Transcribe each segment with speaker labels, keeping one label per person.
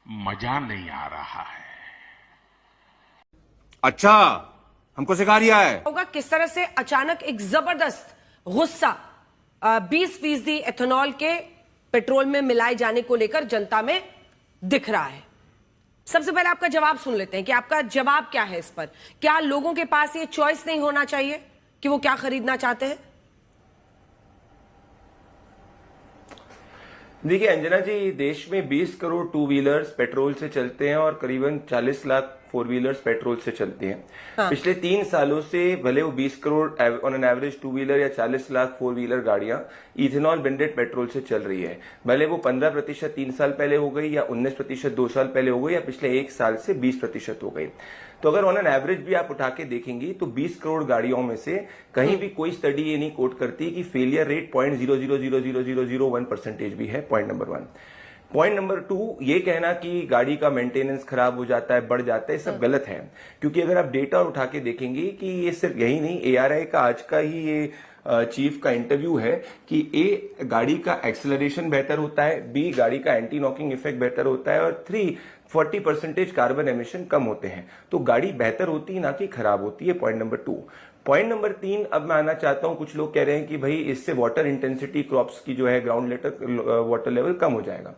Speaker 1: मजा नहीं आ रहा है।
Speaker 2: अच्छा, हमको सिखा रिया है
Speaker 3: होगा किस तरह से अचानक एक जबरदस्त गुस्सा 20% एथेनॉल के पेट्रोल में मिलाए जाने को लेकर जनता में दिख रहा है। सबसे पहले आपका जवाब सुन लेते हैं कि आपका जवाब क्या है इस पर। क्या लोगों के पास ये चॉइस नहीं होना चाहिए कि वो क्या खरीदना चाहते हैं?
Speaker 4: देखिए अंजना जी, देश में 20 करोड़ टू व्हीलर्स पेट्रोल से चलते हैं और करीबन 40 लाख फोर व्हीलर्स पेट्रोल से चलते हैं। हाँ। पिछले 3 सालों से भले वो 20 crore on an average two wheeler या 40 लाख फोर व्हीलर गाड़ियां इथेनॉल ब्लेंडेड पेट्रोल से चल रही है। भले वो 15% 3 साल पहले हो गई या 19% 2 साल पहले हो गई या पिछले 1 साल से 20% हो गई। तो अगर ऑन एन एवरेज भी आप उठा के देखेंगी तो 20 करोड़ गाड़ियों में से कहीं भी कोई स्टडी ये नहीं कोट करती कि फेलियर रेट 0.000001% भी है। Point number 1। पॉइंट नंबर 2, ये कहना कि गाड़ी का मेंटेनेंस खराब हो जाता है, बढ़ जाता है, सब गलत है। क्योंकि अगर आप डेटा उठा के देखेंगे कि ये सिर्फ यही नहीं, ARI का आज का ही ये चीफ का इंटरव्यू है कि A, गाड़ी का एक्सेलरेशन बेहतर होता है, B, गाड़ी का एंटी नॉकिंग इफेक्ट बेहतर होता है और 3, 40% कार्बन एमिशन कम होते हैं। तो गाड़ी बेहतर होती है ना कि खराब होती है। Point number 2। पॉइंट नंबर 3, अब मैं आना चाहता हूं, कुछ लोग कह रहे हैं कि भाई इससे वाटर इंटेंसिटी क्रॉप्स की जो है ग्राउंड वाटर लेवल कम हो जाएगा।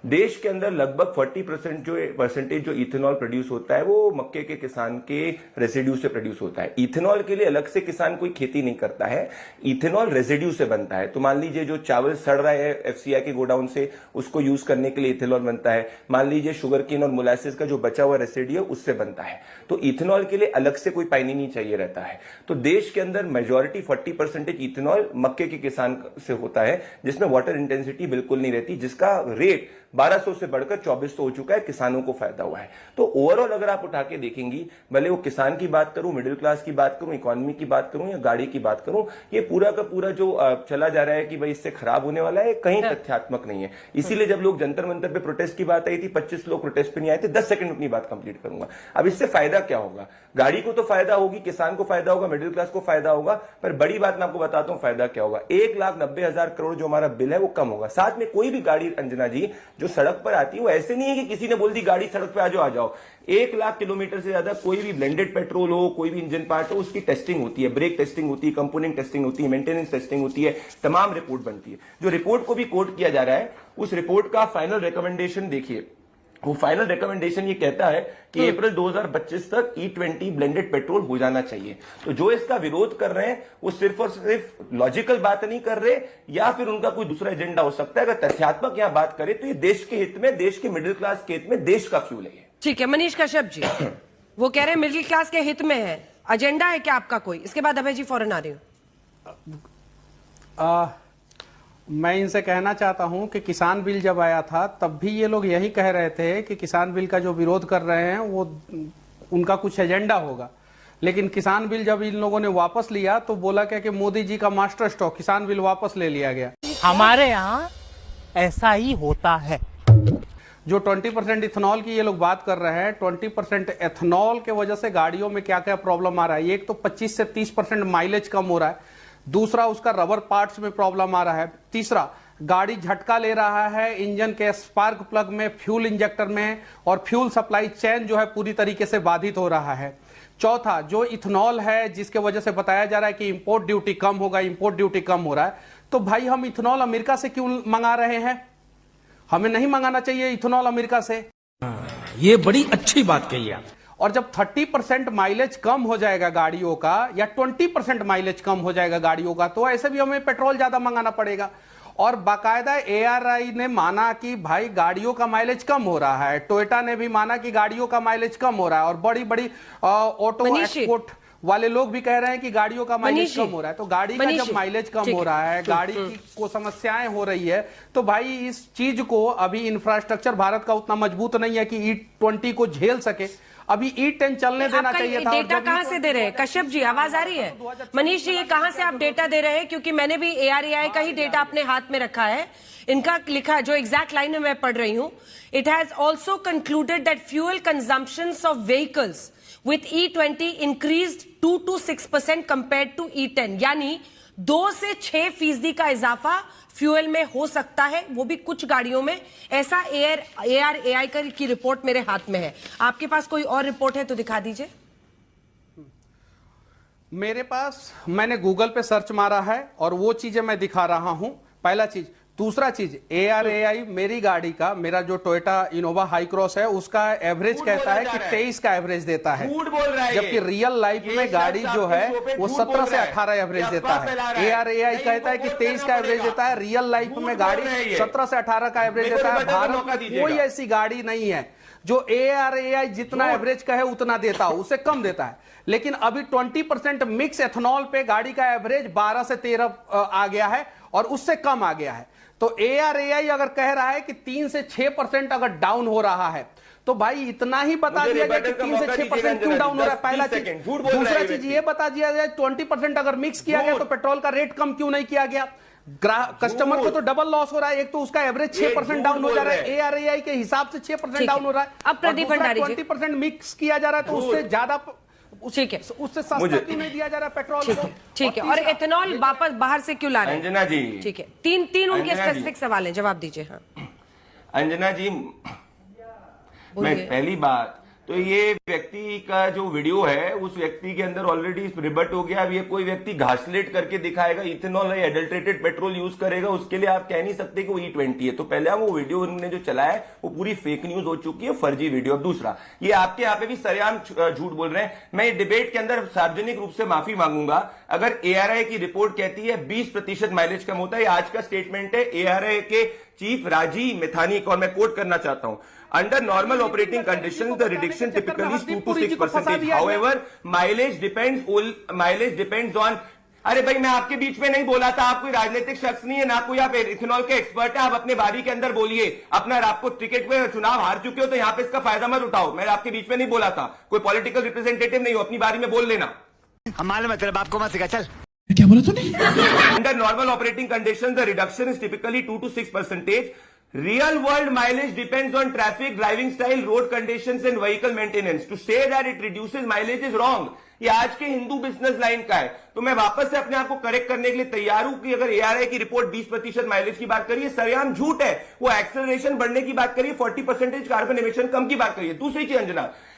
Speaker 4: देश के अंदर लगभग 40% जो इथेनॉल प्रोड्यूस होता है वो मक्के के किसान के रेसिड्यू से प्रोड्यूस होता है। इथेनॉल के लिए अलग से किसान कोई खेती नहीं करता है, इथेनॉल रेसिड्यू से बनता है। तो मान लीजिए जो चावल सड़ रहा है FCI के गोडाउन से, उसको यूज करने के लिए इथेनॉल बनता है। मान लीजिए शुगर केन और मोलासिस का जो बचा हुआ रेसिड्यू है उससे बनता है। तो इथेनॉल के लिए अलग से कोई पानी नहीं चाहिए रहता है। तो देश के अंदर मेजोरिटी 40% इथेनॉल मक्के के किसान से होता है, जिसमें वाटर इंटेंसिटी बिल्कुल नहीं रहती, जिसका रेट 1200 से बढ़कर 2400 हो चुका है। किसानों को फायदा हुआ है। तो ओवरऑल अगर आप उठा के देखेंगी, भले वो किसान की बात करूं, मिडिल क्लास की बात करूं, इकोनॉमी की बात करूं या गाड़ी की बात करूं, ये पूरा का पूरा जो चला जा रहा है कि भाई इससे खराब होने वाला है, कहीं तथ्यात्मक नहीं है। इसीलिए जब लोग जंतर मंतर पे प्रोटेस्ट की बात आई थी, 25 लोग प्रोटेस्ट पे नहीं आए थे। 10 सेकंड अपनी बात कंप्लीट करूंगा। अब इससे फायदा क्या होगा? गाड़ी को तो फायदा होगी, किसान को फायदा होगा, मिडिल क्लास को फायदा होगा, पर बड़ी बात मैं आपको बताता हूं फायदा क्या होगा। 1,90,000 करोड़ जो हमारा बिल है वो कम होगा। साथ में कोई भी गाड़ी अंजना जी जो सड़क पर आती है वो ऐसे नहीं है कि किसी ने बोल दी गाड़ी सड़क पे आ जाओ। 1 लाख किलोमीटर से ज्यादा कोई भी ब्लेंडेड पेट्रोल हो, कोई भी इंजन पार्ट हो, उसकी टेस्टिंग होती है, ब्रेक टेस्टिंग होती है, कंपोनेंट टेस्टिंग होती है, मेंटेनेंस टेस्टिंग होती है, तमाम रिपोर्ट बनती है। जो रिपोर्ट को भी कोट किया जा रहा है, उस रिपोर्ट का फाइनल रिकमेंडेशन देखिए। वो फाइनल रिकमेंडेशन ये कहता है कि अप्रैल 2025 तक E20 ब्लेंडेड पेट्रोल हो जाना चाहिए। तो जो इसका विरोध कर रहे हैं वो सिर्फ और सिर्फ लॉजिकल बात नहीं कर रहे, या फिर उनका कोई दूसरा एजेंडा हो सकता है। अगर तथ्यात्मक यहां बात करें तो ये देश के हित में, देश के मिडिल क्लास के हित में, देश का फ्यूल है।
Speaker 3: ठीक है मनीष कश्यप जी, वो कह रहे हैं मिडिल क्लास के हित में है। एजेंडा है क्या आपका कोई? इसके बाद अभय जी फौरन आ रही हूं।
Speaker 5: मैं इनसे कहना चाहता हूं कि किसान बिल जब आया था तब भी ये लोग यही कह रहे थे कि किसान बिल का जो विरोध कर रहे हैं वो उनका कुछ एजेंडा होगा। लेकिन किसान बिल जब इन लोगों ने वापस लिया तो बोला क्या कि मोदी जी का मास्टर स्ट्रोक, किसान बिल वापस ले लिया गया।
Speaker 6: हमारे यहाँ ऐसा ही होता है।
Speaker 5: जो 20% इथेनॉल की ये लोग बात कर रहे हैं, 20% एथेनॉल के वजह से गाड़ियों में क्या क्या प्रॉब्लम आ रहा है। एक तो 25 से 30% माइलेज कम हो रहा है, दूसरा उसका रबर पार्ट्स में प्रॉब्लम आ रहा है, तीसरा गाड़ी झटका ले रहा है इंजन के स्पार्क प्लग में, फ्यूल इंजेक्टर में, और फ्यूल सप्लाई चेन जो है पूरी तरीके से बाधित हो रहा है। चौथा जो इथेनॉल है जिसके वजह से बताया जा रहा है कि इंपोर्ट ड्यूटी कम होगा, इंपोर्ट ड्यूटी कम हो रहा है। तो भाई हम इथेनॉल अमेरिका से क्यों मंगा रहे हैं? हमें नहीं मंगाना चाहिए इथेनॉल अमेरिका से।
Speaker 7: ये बड़ी अच्छी बात कही आप।
Speaker 5: और जब 30% माइलेज कम हो जाएगा गाड़ियों का, या 20% माइलेज कम हो जाएगा गाड़ियों का, तो ऐसे भी हमें पेट्रोल ज्यादा मंगाना पड़ेगा। और बाकायदा ARI ने माना कि भाई गाड़ियों का माइलेज कम हो रहा है, टोयोटा ने भी माना कि गाड़ियों का माइलेज कम हो रहा है, और बड़ी बड़ी ऑटो एक्सपोर्ट वाले लोग भी कह रहे हैं कि गाड़ियों का माइलेज कम हो रहा है। तो गाड़ी का जब माइलेज कम हो रहा है, गाड़ी की को समस्याएं हो रही है, तो भाई इस चीज को अभी इंफ्रास्ट्रक्चर भारत का उतना मजबूत नहीं है कि E20 को झेल सके। अभी E10 चलने देना चाहिए था।
Speaker 3: डेटा कहां से दे रहे हैं? कश्यप जी आवाज आ रही है? मनीष जी ये कहां से आप डेटा दे रहे हैं? क्योंकि मैंने भी ARAI का ही डेटा अपने हाथ में रखा है। इनका लिखा जो एग्जैक्ट लाइन में मैं पढ़ रही हूं, it has also concluded that fuel consumptions of vehicles with E20 increased 2 to 6% compared to E10। यानी 2 से 6% का इजाफा फ्यूल में हो सकता है, वो भी कुछ गाड़ियों में। ऐसा ARAI की रिपोर्ट मेरे हाथ में है। आपके पास कोई और रिपोर्ट है तो दिखा दीजिए।
Speaker 5: मेरे पास, मैंने गूगल पे सर्च मारा है और वो चीजें मैं दिखा रहा हूं, पहला चीज। दूसरा चीज, ARAI मेरी गाड़ी का, मेरा जो टोयोटा इनोवा हाई क्रॉस है, उसका एवरेज कहता है कि 23 का एवरेज देता है,
Speaker 4: झूठ बोल रहा है।
Speaker 5: जबकि रियल लाइफ में गाड़ी जो है वो 17 से 18 एवरेज देता है। ARAI कहता है कि 23 का एवरेज देता है, रियल लाइफ में गाड़ी 17 से 18 का एवरेज देता है। भारत में कोई ऐसी गाड़ी नहीं है जो ARAI जितना एवरेज कहे उतना देता हो, उससे कम देता है। लेकिन अभी 20% मिक्स एथेनॉल पे गाड़ी का एवरेज 12 से 13 आ गया है और उससे कम आ गया है। तो ARAI अगर कह रहा है कि 3 से 6% अगर डाउन हो रहा है, तो भाई इतना ही बता दिया जाए कि 3 से 6% क्यों डाउन हो रहा है, पहला चीज। दूसरा चीज ये बता दिया जाए 20% अगर मिक्स किया गया तो पेट्रोल का रेट कम क्यों नहीं किया गया। कस्टमर को तो डबल लॉस हो रहा है। एक तो उसका एवरेज 6% डाउन हो जा रहा है, ARAI के हिसाब से 6% डाउन हो रहा है।
Speaker 3: अब प्रदीप भंडारी जी,
Speaker 5: 20% मिक्स किया जा रहा है तो उससे ज्यादा,
Speaker 3: ठीक है,
Speaker 5: उससे सस्ता क्यों नहीं दिया जा रहा पेट्रोल को।
Speaker 3: ठीक है, और एथेनॉल वापस बाहर से क्यों ला रहे हैं
Speaker 4: अंजना जी?
Speaker 3: ठीक है, तीन उनके स्पेसिफिक सवाल हैं, जवाब दीजिए। हाँ
Speaker 4: अंजना जी, मैं पहली बात तो ये व्यक्ति का जो वीडियो है उस व्यक्ति के अंदर ऑलरेडी रिबट हो गया। अब ये कोई व्यक्ति घासलेट करके दिखाएगा इथेनॉल या एडल्ट्रेटेड पेट्रोल यूज करेगा, उसके लिए आप कह नहीं सकते कि वो E20 है। तो पहले वो वीडियो उन्होंने जो चलाया है वो पूरी फेक न्यूज हो चुकी है, फर्जी वीडियो। अब दूसरा, ये आपके यहाँ पे भी सरेआम झूठ बोल रहे हैं। मैं डिबेट के अंदर सार्वजनिक रूप से माफी मांगूंगा अगर ARAI की रिपोर्ट कहती है 20% माइलेज कम होता है। आज का स्टेटमेंट है ARAI के चीफ राजीव मेथानी का, और मैं कोट करना चाहता हूं। Under normal operating conditions, the reduction typically is 2 to 6%. However, mileage depends on. अरे भाई, मैं आपके बीच में नहीं बोला था। आप कोई राजनीतिक शख्स नहीं है, ना कोई आप इथेनॉल के एक्सपर्ट है। आप अपने बारी के अंदर बोलिए। अपना आपको टिकट पे चुनाव हार चुके हो तो यहाँ पे इसका फायदा मत उठाओ। मैं आपके बीच में नहीं बोला था, कोई पॉलिटिकल रिप्रेजेंटेटिव नहीं हो, अपनी बारी में बोल लेना।
Speaker 8: हम मालूम है तेरे बाप को मत सिखा, चल।
Speaker 7: क्या बोला तूने?
Speaker 4: Under normal operating conditions, the reduction is typically 2 to 6%. Real world mileage depends on traffic, driving style, road conditions and vehicle maintenance. To say that it reduces mileage is wrong. ये आज के हिंदू बिजनेस लाइन का है। तो मैं वापस से अपने आप को करेक्ट करने के लिए तैयार हूं कि अगर ARAI की रिपोर्ट 20% माइलेज की बात करिए, सरेआम झूठ है। वो एक्सेलरेशन बढ़ने की बात करिए, 40% कार्बन एमिशन कम की बात करिए। दूसरी चीज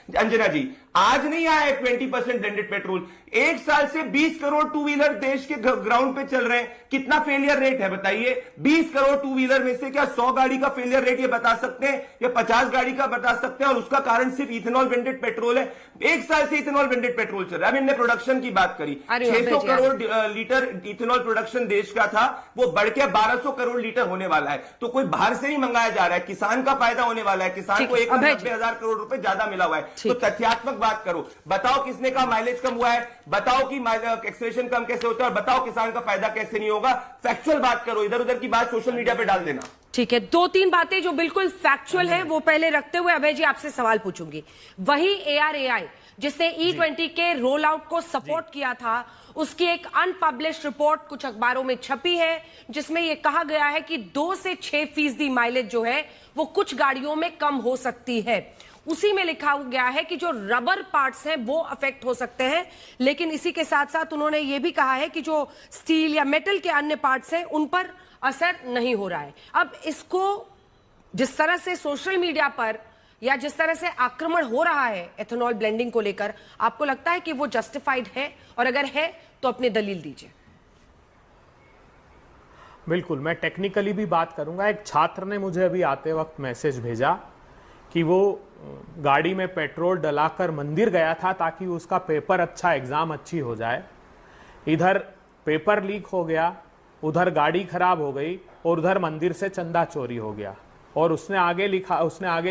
Speaker 4: अंजना जी, आज नहीं आया है 20% ब्लेंडेड पेट्रोल। एक साल से 20 करोड़ टू व्हीलर देश के ग्राउंड पे चल रहे हैं। कितना फेलियर रेट है बताइए? 20 करोड़ टू व्हीलर में से क्या 100 गाड़ी का फेलियर रेट ये बता सकते हैं या 50 गाड़ी का बता सकते हैं? और उसका कारण सिर्फ इथेनॉल ब्लेंडेड पेट्रोल है। एक साल से इथेनॉल ब्लेंडेड पेट्रोल चल रहा है। अब इनने प्रोडक्शन की बात करी, 600 करोड़ लीटर इथेनॉल प्रोडक्शन देश का था, वो बढ़ के 1200 करोड़ लीटर होने वाला है। तो कोई बाहर से ही मंगाया जा रहा है, किसान का फायदा होने वाला है। किसान को 1,90,000 करोड़ रुपए ज्यादा मिला हुआ है। तो तथ्यात्मक बात करो, बताओ किसने कहा माइलेज कम हुआ है, बताओ कि एक्सेलरेशन कम कैसे होता है, और बताओ किसान का फायदा कैसे नहीं होगा। फैक्चुअल बात करो, इधर उधर की बात सोशल मीडिया पे डाल देना।
Speaker 3: ठीक है, 2-3 बातें जो बिल्कुल फैक्चुअल है वो पहले रखते हुए अभय जी आपसे सवाल पूछूंगी। वही ARAI जिसने E20 के रोल आउट को सपोर्ट किया था, उसकी एक अनपब्लिश्ड रिपोर्ट कुछ अखबारों में छपी है जिसमें यह कहा गया है कि 2 से 6% माइलेज जो है वो कुछ गाड़ियों में कम हो सकती है। उसी में लिखा गया है कि जो रबर पार्ट्स हैं वो अफेक्ट हो सकते हैं, लेकिन इसी के साथ साथ उन्होंने ये भी कहा है कि जो स्टील या मेटल के अन्य पार्ट्स हैं उन पर असर नहीं हो रहा है। अब इसको जिस तरह से सोशल मीडिया पर या जिस तरह से आक्रमण हो रहा है एथेनॉल ब्लेंडिंग को लेकर, आपको लगता है कि वो जस्टिफाइड है? और अगर है तो अपनी दलील दीजिए।
Speaker 9: बिल्कुल, मैं टेक्निकली भी बात करूंगा। एक छात्र ने मुझे अभी आते वक्त मैसेज भेजा कि वो गाड़ी में पेट्रोल डलाकर मंदिर गया था ताकि उसका पेपर अच्छा, एग्जाम अच्छी हो जाए। इधर पेपर लीक हो गया, उधर गाड़ी खराब हो गई और उधर मंदिर से चंदा चोरी हो गया। और उसने आगे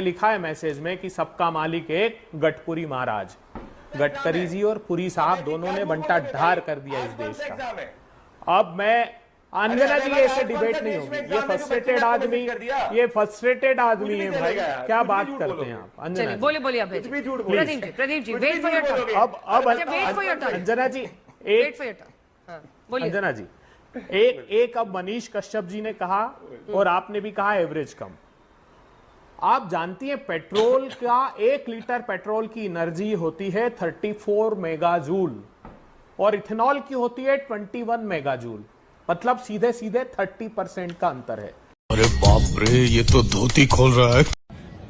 Speaker 9: लिखा है मैसेज में कि सबका मालिक एक गडकरी महाराज। गडकरी जी और पुरी साहब दोनों ने बंटा ढार कर दिया इस देश का। अब मैं अंजना जी, ऐसे डिबेट नहीं होगी। ये फ्रस्ट्रेटेड आदमी है भाई, क्या बात करते हैं आप? अंजना जी
Speaker 3: बोलिए Abhay ji. Pradeep ji wait for your turn.
Speaker 9: अब
Speaker 3: wait for your turn
Speaker 9: Anjana ji,
Speaker 3: wait for your turn. बोलिए
Speaker 9: अंजना जी, एक अब मनीष कश्यप जी ने कहा और आपने भी कहा एवरेज कम। आप जानती हैं पेट्रोल का 1 लीटर पेट्रोल की एनर्जी होती है 34 मेगाजूल। और इथेनॉल की होती है 21 मेगाजूल, मतलब सीधे सीधे 30% का अंतर है।
Speaker 7: अरे बाप रे, ये तो धोती खोल रहा है।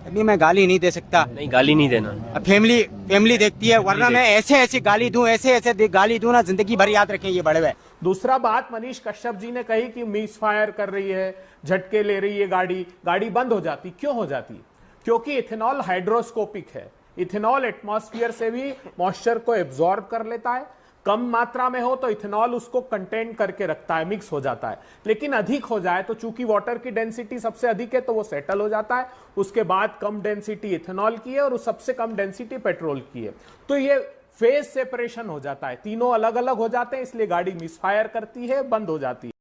Speaker 6: अभी मैं गाली नहीं दे सकता।
Speaker 10: नहीं, गाली नहीं देना।
Speaker 6: अब फैमिली देखती है, वरना मैं ऐसे गाली दूं, ऐसे गाली दूं ना, जिंदगी भर याद रखें ये बड़े हुए।
Speaker 9: दूसरा बात मनीष कश्यप जी ने कही कि मिस फायर कर रही है, झटके ले रही है गाड़ी बंद हो जाती। क्यों हो जाती? क्योंकि इथेनॉल हाइड्रोस्कोपिक है। इथेनॉल एटमॉस्फेयर से भी मॉइस्चर को एब्जॉर्ब कर लेता है। कम मात्रा में हो तो इथेनॉल उसको कंटेन करके रखता है, मिक्स हो जाता है। लेकिन अधिक हो जाए तो चूंकि वाटर की डेंसिटी सबसे अधिक है तो वो सेटल हो जाता है। उसके बाद कम डेंसिटी इथेनॉल की है और सबसे कम डेंसिटी पेट्रोल की है। तो ये फेज सेपरेशन हो जाता है, तीनों अलग अलग हो जाते हैं, इसलिए गाड़ी मिसफायर करती है, बंद हो जाती है।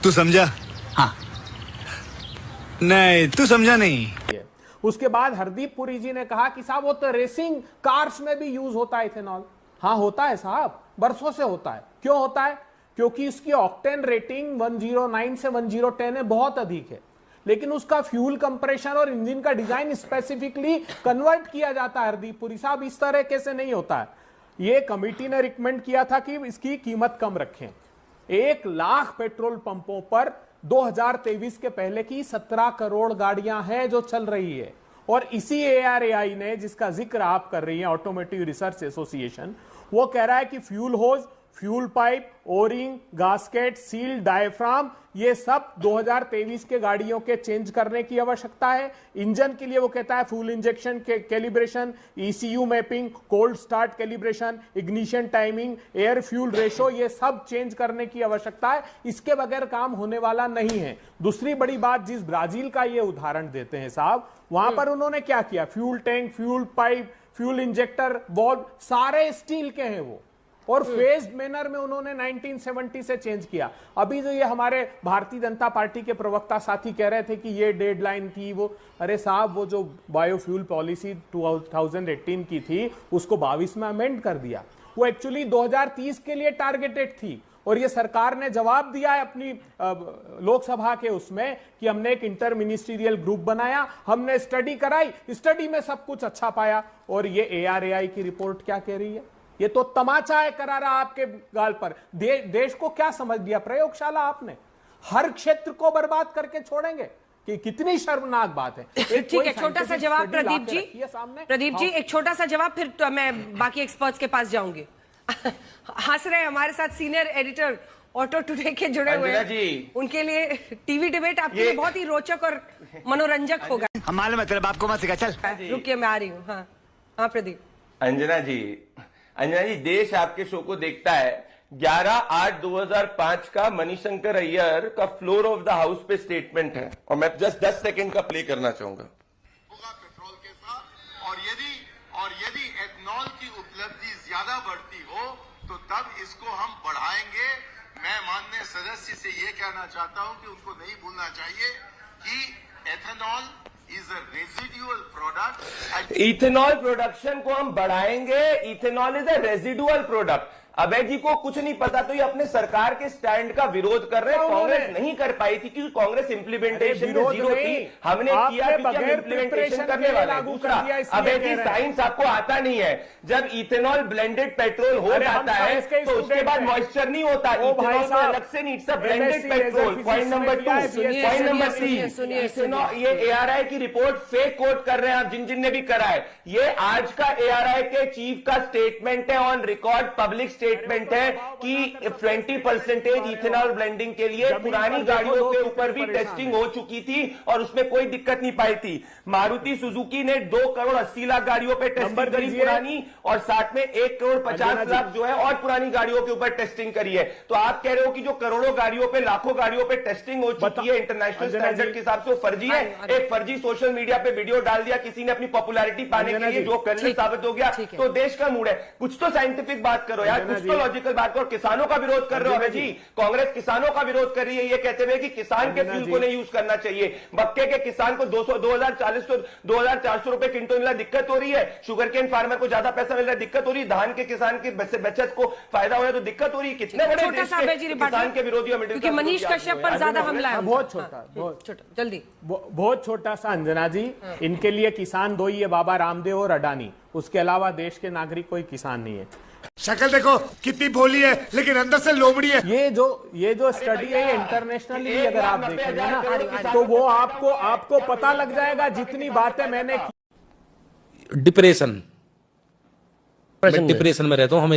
Speaker 8: तू समझा? हाँ। नहीं, तू समझा नहीं।
Speaker 9: उसके बाद हरदीप पुरी जी ने कहा कि साहब वो तो रेसिंग कार्स में भी यूज होता है इथेनॉल। हाँ होता है साहब, बरसों से होता है। क्यों होता है? क्योंकि उसकी ऑक्टेन रेटिंग 109 से 1010 है, बहुत अधिक है। लेकिन उसका फ्यूल कंप्रेशन और इंजन का डिजाइन स्पेसिफिकली कन्वर्ट किया जाता है। हरदीप पुरी साहब, इस तरह कैसे नहीं होता है। ये कमिटी ने रिकमेंड किया था कि इसकी कीमत कम रखें। 1 लाख पेट्रोल पंपों पर 2023 के पहले की 17 करोड़ गाड़ियां हैं जो चल रही है। और इसी ARAI ने, जिसका जिक्र आप कर रही हैं, ऑटोमोटिव रिसर्च एसोसिएशन, वो कह रहा है कि fuel hose, fuel pipe, O ring, gasket, seal, diaphragm, ये सब 2023 के गाड़ियों के चेंज करने की आवश्यकता है। इंजन के लिए वो कहता है फ्यूल इंजेक्शन के calibration, ECU mapping, cold start calibration, ignition timing, air fuel ratio, ये सब चेंज करने की आवश्यकता है। इसके बगैर काम होने वाला नहीं है। दूसरी बड़ी बात, जिस ब्राजील का ये उदाहरण देते हैं साहब, वहां पर उन्होंने क्या किया? Fuel tank, fuel pipe, fuel injector, valve सारे स्टील के हैं वो, और फेज्ड मैनर में उन्होंने 1970 से चेंज किया। अभी जो ये हमारे भारतीय जनता पार्टी के प्रवक्ता साथी कह रहे थे कि ये डेडलाइन थी, वो अरे साहब, वो जो बायोफ्यूल पॉलिसी 2018 की थी उसको 22 में अमेंड कर दिया। वो एक्चुअली 2030 के लिए टारगेटेड थी, और ये सरकार ने जवाब दिया है अपनी लोकसभा के उसमें कि हमने एक इंटर मिनिस्ट्रियल ग्रुप बनाया, हमने स्टडी कराई, स्टडी में सब कुछ अच्छा पाया। और ये ARAI की रिपोर्ट क्या कह रही है? ये तो तमाचा है करारा आपके गाल पर। देश को क्या समझ लिया? प्रयोगशाला आपने हर क्षेत्र को बर्बाद करके छोड़ेंगे कि कितनी शर्मनाक बात है।
Speaker 3: ठीक है, छोटा सा जवाब प्रदीप जी। प्रदीप जी, एक छोटा सा जवाब, फिर तो मैं बाकी एक्सपर्ट्स के पास जाऊंगी। हंस रहे हमारे साथ सीनियर एडिटर ऑटो टुडे के जुड़े हुए हैं, उनके लिए टीवी डिबेट आपके लिए बहुत ही रोचक और मनोरंजक होगा।
Speaker 8: हम मालूम है, तेरे बाप को मत सिखा, चल।
Speaker 3: रुकिए, मैं आ रही हूँ। हाँ प्रदीप।
Speaker 4: अंजना जी, देश आपके शो को देखता है। 11/8/2005 का मणिशंकर अय्यर का फ्लोर ऑफ द हाउस पे स्टेटमेंट है, और मैं जस्ट 10 सेकंड का प्ले करना चाहूंगा।
Speaker 1: पेट्रोल के साथ, और यदि एथनॉल की उपलब्धि ज्यादा बढ़ती हो तो तब इसको हम बढ़ाएंगे। मैं माननीय सदस्य से ये कहना चाहता हूं कि उनको नहीं भूलना चाहिए कि ethanol is a residual product.
Speaker 4: Ethanol production को हम बढ़ाएंगे। Ethanol is a residual product. Abhay ji को कुछ नहीं पता, तो ये अपने सरकार के स्टैंड का विरोध कर रहे हैं। कांग्रेस नहीं कर पाई थी क्योंकि कांग्रेस इंप्लीमेंटेशन में जीरो थी। हमने किया क्योंकि इंप्लीमेंटेशन करने वाला है। दूसरा, अभय जी साइंस आपको आता नहीं है। जब इथेनॉल ब्लेंडेड पेट्रोल हो जाता है तो उसके बाद मॉइस्चर नहीं होता, इथेनॉल अलग से नहीं, it's a blended petrol. Point number 2। Point number 3, ये ARAI की रिपोर्ट फेक कोट कर रहे हैं आप, जिन ने भी करा है। ये आज का ARAI के चीफ का स्टेटमेंट है, ऑन रिकॉर्ड पब्लिक स्टेटमेंट है कि 20% इथेनॉल ब्लेंडिंग के लिए पुरानी गाड़ियों के ऊपर भी टेस्टिंग हो चुकी थी और उसमें कोई दिक्कत नहीं पाई थी। मारुति सुजुकी ने 2,80,00,000 गाड़ियों पे टेस्टिंग करी पुरानी, और साथ में 1,50,00,000 जो है और पुरानी गाड़ियों के ऊपर टेस्टिंग करी है। तो आप कह रहे हो कि जो करोड़ों गाड़ियों पे, लाखों गाड़ियों पे टेस्टिंग हो चुकी है इंटरनेशनल स्टैंडर्ड के हिसाब से, वो फर्जी है। एक फर्जी सोशल मीडिया पे वीडियो डाल दिया किसी ने अपनी पॉपुलैरिटी पाने के लिए, जो कल साबित हो गया। तो देश का मूड है, कुछ तो साइंटिफिक बात करो यार, कुछ तो लॉजिकल बात करो। किसानों का विरोध कर रहे हो जी, कांग्रेस किसानों का विरोध कर रही है ये कहते हुए कि किसान के फ्यूल को नहीं यूज करना चाहिए। मक्के के किसान को 2,400 रुपए क्विंटल मिला, दिक्कत हो रही है। शुगर केन फार्मर को ज्यादा पैसा मिल रहा है, दिक्कत हो रही है। धान के किसान की बचत को फायदा हो रहा है तो दिक्कत हो रही है। कितने बड़े देश के किसान के विरोधी,
Speaker 3: क्योंकि मनीष कश्यप पर ज्यादा हमला है।
Speaker 9: बहुत छोटा,
Speaker 3: जल्दी,
Speaker 9: बहुत छोटा सा अंजना जी। इनके लिए किसान दो ही है, बाबा रामदेव और अडानी। उसके अलावा देश के नागरिक कोई किसान नहीं है।
Speaker 8: शक्ल देखो कितनी भोली है लेकिन अंदर से लोमड़ी है।
Speaker 9: ये जो स्टडी है ये इंटरनेशनली भी अगर आप देखेंगे ना तो वो आपको पता लग जाएगा जितनी बातें मैंने
Speaker 10: डिप्रेशन में रहता हूँ हमें